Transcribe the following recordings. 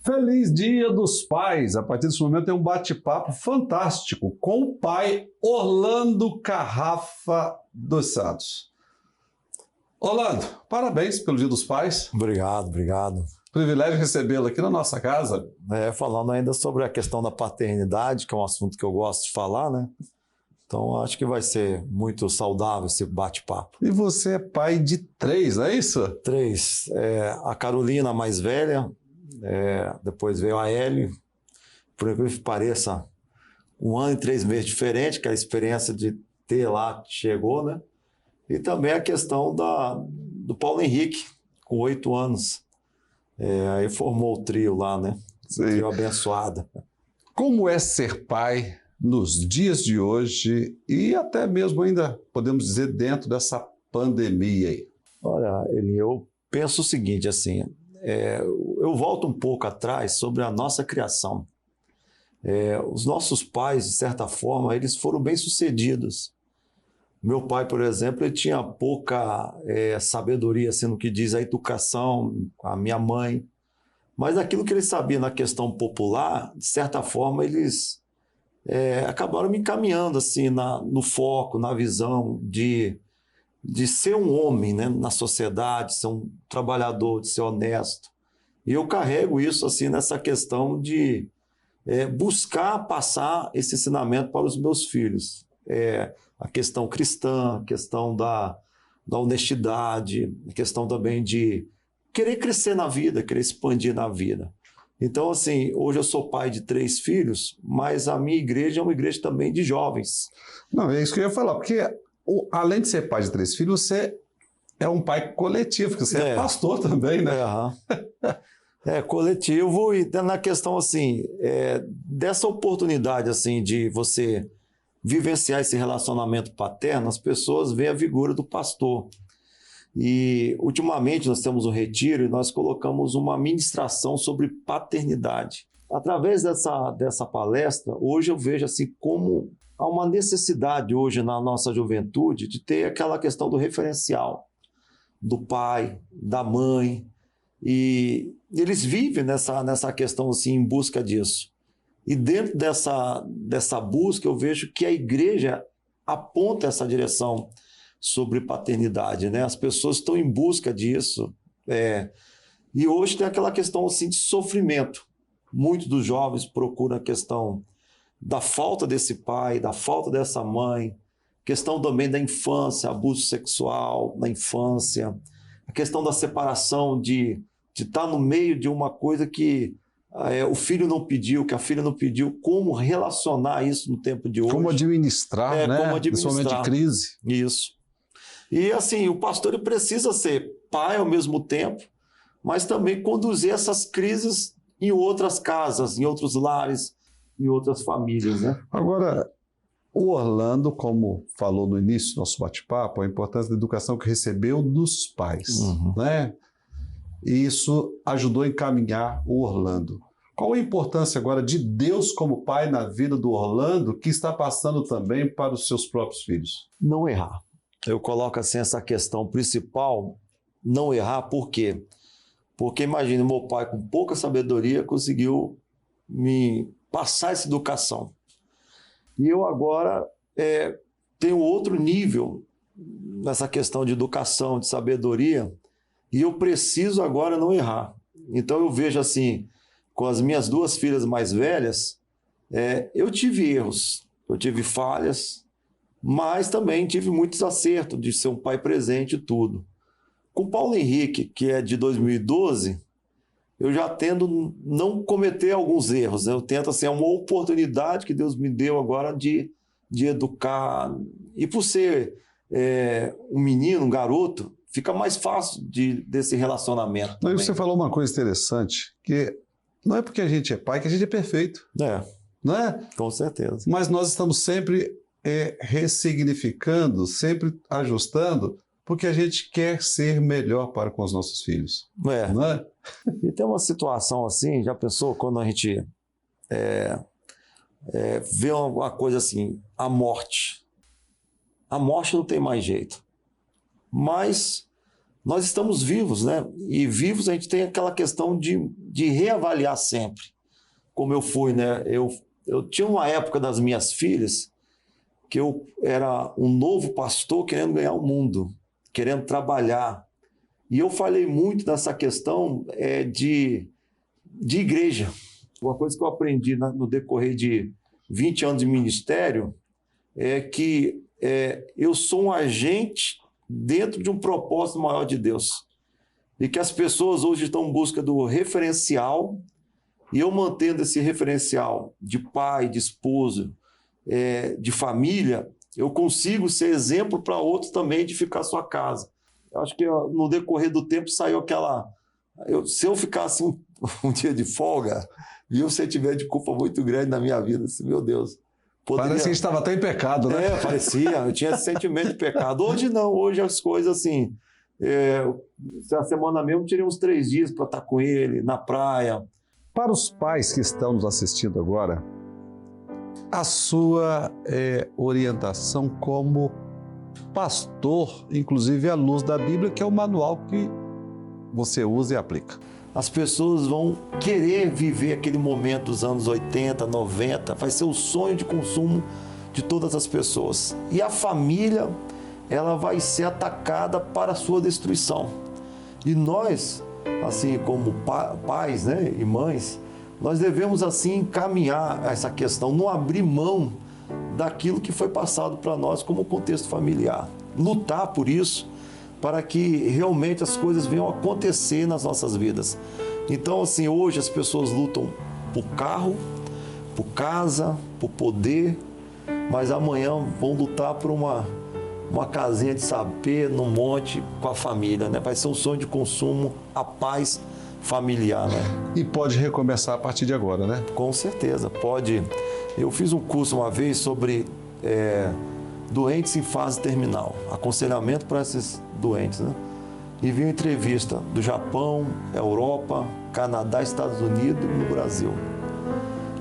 Feliz Dia dos Pais! A partir desse momento tem um bate-papo fantástico com o pai Orlando Carrafa dos Santos. Orlando, parabéns pelo Dia dos Pais. Obrigado, obrigado. Privilégio recebê-lo aqui na nossa casa. Falando ainda sobre a questão da paternidade, que é um assunto que eu gosto de falar, né? Então, acho que vai ser muito saudável esse bate-papo. E você é pai de 3, não é isso? 3. A Carolina, a mais velha, depois veio a Ellie, por incrível que pareça, 1 ano e 3 meses diferente, que a experiência de ter lá chegou, né? E também a questão do Paulo Henrique, com 8 anos. Aí formou o trio lá, né? Sim. O trio abençoado. Como é ser pai nos dias de hoje e até mesmo ainda, podemos dizer, dentro dessa pandemia aí? Olha, Eli, eu penso o seguinte, assim, eu volto um pouco atrás sobre a nossa criação. Os nossos pais, de certa forma, eles foram bem-sucedidos. Meu pai, por exemplo, ele tinha pouca sabedoria assim, no que diz a educação, a minha mãe, mas aquilo que ele sabia na questão popular, de certa forma, eles acabaram me encaminhando assim, no foco, na visão de ser um homem, né, na sociedade, ser um trabalhador, de ser honesto. E eu carrego isso assim, nessa questão de buscar passar esse ensinamento para os meus filhos. A questão cristã, a questão da honestidade, a questão também de querer crescer na vida, querer expandir na vida. Então, assim, hoje eu sou pai de 3 filhos, mas a minha igreja é uma igreja também de jovens. Não, é isso que eu ia falar, porque além de ser pai de 3 filhos, você é um pai coletivo, porque você é pastor também, né? Coletivo, e na questão, assim, dessa oportunidade, assim, de você vivenciar esse relacionamento paterno, as pessoas veem a figura do pastor. E, ultimamente, nós temos um retiro e nós colocamos uma ministração sobre paternidade. Através dessa palestra, hoje eu vejo assim como há uma necessidade hoje na nossa juventude de ter aquela questão do referencial, do pai, da mãe, e eles vivem nessa questão assim, em busca disso. E dentro dessa busca eu vejo que a igreja aponta essa direção sobre paternidade, né? As pessoas estão em busca disso. E hoje tem aquela questão assim, de sofrimento. Muitos dos jovens procuram a questão da falta desse pai, da falta dessa mãe, questão também da infância, abuso sexual na infância, a questão da separação, de estar no meio de uma coisa que o filho não pediu, que a filha não pediu, como relacionar isso no tempo de hoje. Como administrar, né? Como administrar. Nesse momento de crise. Isso. E assim, o pastor ele precisa ser pai ao mesmo tempo, mas também conduzir essas crises em outras casas, em outros lares, em outras famílias, né? Agora, o Orlando, como falou no início do nosso bate-papo, a importância da educação que recebeu dos pais, né? E isso ajudou a encaminhar o Orlando. Qual a importância agora de Deus como pai na vida do Orlando, que está passando também para os seus próprios filhos? Não errar. Eu coloco assim essa questão principal, não errar, por quê? Porque imagine, meu pai com pouca sabedoria conseguiu me passar essa educação. E eu agora tenho outro nível nessa questão de educação, de sabedoria, e eu preciso agora não errar. Então eu vejo assim, com as minhas 2 filhas mais velhas, eu tive erros, eu tive falhas, mas também tive muitos acertos de ser um pai presente e tudo. Com o Paulo Henrique, que é de 2012, eu já tendo não cometer alguns erros, né? Eu tento, assim, é uma oportunidade que Deus me deu agora de educar. E por ser um menino, um garoto, fica mais fácil desse relacionamento. Não, e você falou uma coisa interessante, que não é porque a gente é pai que a gente é perfeito. Não é? Com certeza. Mas nós estamos sempre ressignificando, sempre ajustando, porque a gente quer ser melhor para com os nossos filhos. Não é? E tem uma situação assim, já pensou quando a gente vê uma coisa assim, a morte. A morte não tem mais jeito. Mas nós estamos vivos, né? E vivos a gente tem aquela questão de reavaliar sempre, como eu fui, né? Eu tinha uma época das minhas filhas que eu era um novo pastor querendo ganhar o mundo, querendo trabalhar. E eu falei muito nessa questão de igreja. Uma coisa que eu aprendi no decorrer de 20 anos de ministério é que eu sou um agente dentro de um propósito maior de Deus. E que as pessoas hoje estão em busca do referencial, e eu mantendo esse referencial de pai, de esposo, de família, eu consigo ser exemplo para outros também edificar sua casa. Eu acho que no decorrer do tempo saiu aquela... se eu ficasse um dia de folga e você tiver de culpa muito grande na minha vida, assim, meu Deus... Parece que a gente estava até em pecado, né? Parecia. Eu tinha esse sentimento de pecado. Hoje não, hoje as coisas assim... a semana mesmo eu tirei uns 3 dias para estar com ele, na praia. Para os pais que estão nos assistindo agora, a sua orientação como pastor, inclusive à luz da Bíblia, que é o manual que você usa e aplica. As pessoas vão querer viver aquele momento dos anos 80, 90, vai ser o sonho de consumo de todas as pessoas. E a família, ela vai ser atacada para a sua destruição. E nós, assim como pais, né, e mães, nós devemos assim encaminhar essa questão, não abrir mão daquilo que foi passado para nós como contexto familiar. Lutar por isso, para que realmente as coisas venham a acontecer nas nossas vidas. Então, assim, hoje as pessoas lutam por carro, por casa, por poder, mas amanhã vão lutar por uma casinha de sapê no monte com a família, né? Vai ser um sonho de consumo, a paz familiar, né? E pode recomeçar a partir de agora, né? Com certeza, pode. Eu fiz um curso uma vez sobre doentes em fase terminal, aconselhamento para esses doentes, né? E vi uma entrevista do Japão, Europa, Canadá, Estados Unidos e no Brasil.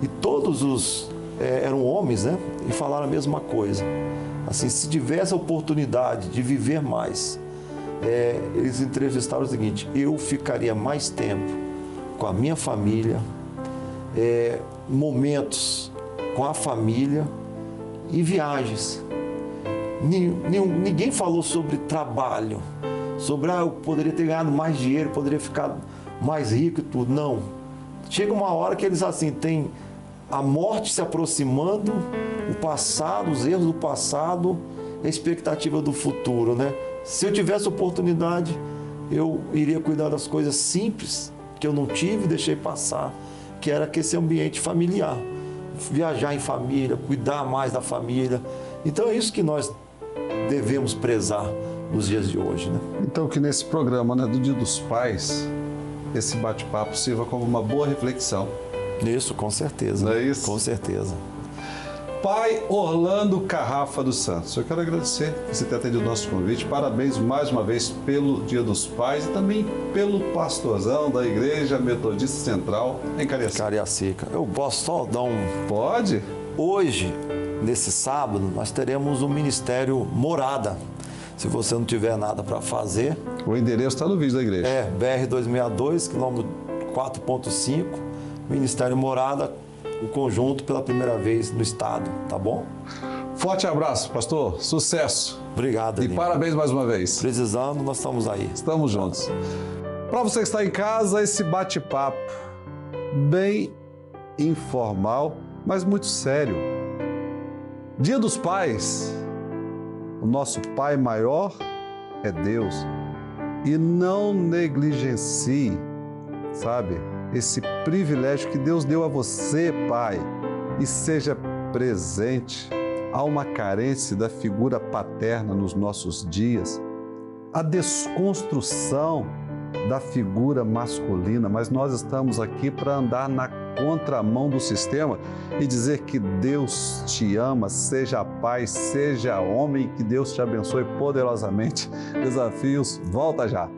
E todos eram homens, né? E falaram a mesma coisa. Assim, se tivesse a oportunidade de viver mais, eles entrevistaram o seguinte: eu ficaria mais tempo com a minha família, momentos com a família e viagens. Ninguém falou sobre trabalho, sobre eu poderia ter ganhado mais dinheiro, poderia ficar mais rico e tudo. Não. Chega uma hora que eles assim têm a morte se aproximando, o passado, os erros do passado, a expectativa do futuro, né? Se eu tivesse oportunidade, eu iria cuidar das coisas simples que eu não tive e deixei passar, que era esse ambiente familiar. Viajar em família, cuidar mais da família. Então é isso que nós devemos prezar nos dias de hoje, né? Então que nesse programa, né, do Dia dos Pais, esse bate-papo sirva como uma boa reflexão. Isso, com certeza. Não é isso? Com certeza. Pai Orlando Carrafa dos Santos, eu quero agradecer por você ter atendido o nosso convite. Parabéns mais uma vez pelo Dia dos Pais e também pelo pastorzão da Igreja Metodista Central em Cariacica. Cariacica. Eu posso só dar um... Pode? Hoje, nesse sábado, nós teremos um ministério Morada. Se você não tiver nada para fazer... O endereço está no vídeo da igreja. BR-262, quilômetro 4.5, Ministério Morada, o conjunto pela primeira vez no estado, tá bom? Forte abraço, pastor. Sucesso. Obrigado, E parabéns mais uma vez. Precisando, nós estamos aí. Estamos juntos. Para você que está em casa, esse bate-papo bem informal, mas muito sério. Dia dos Pais. O nosso Pai maior é Deus. E não negligencie, sabe, esse privilégio que Deus deu a você, pai, e seja presente. Há uma carência da figura paterna nos nossos dias, a desconstrução da figura masculina, mas nós estamos aqui para andar na contramão do sistema e dizer que Deus te ama, seja pai, seja homem, que Deus te abençoe poderosamente. Desafios, volta já!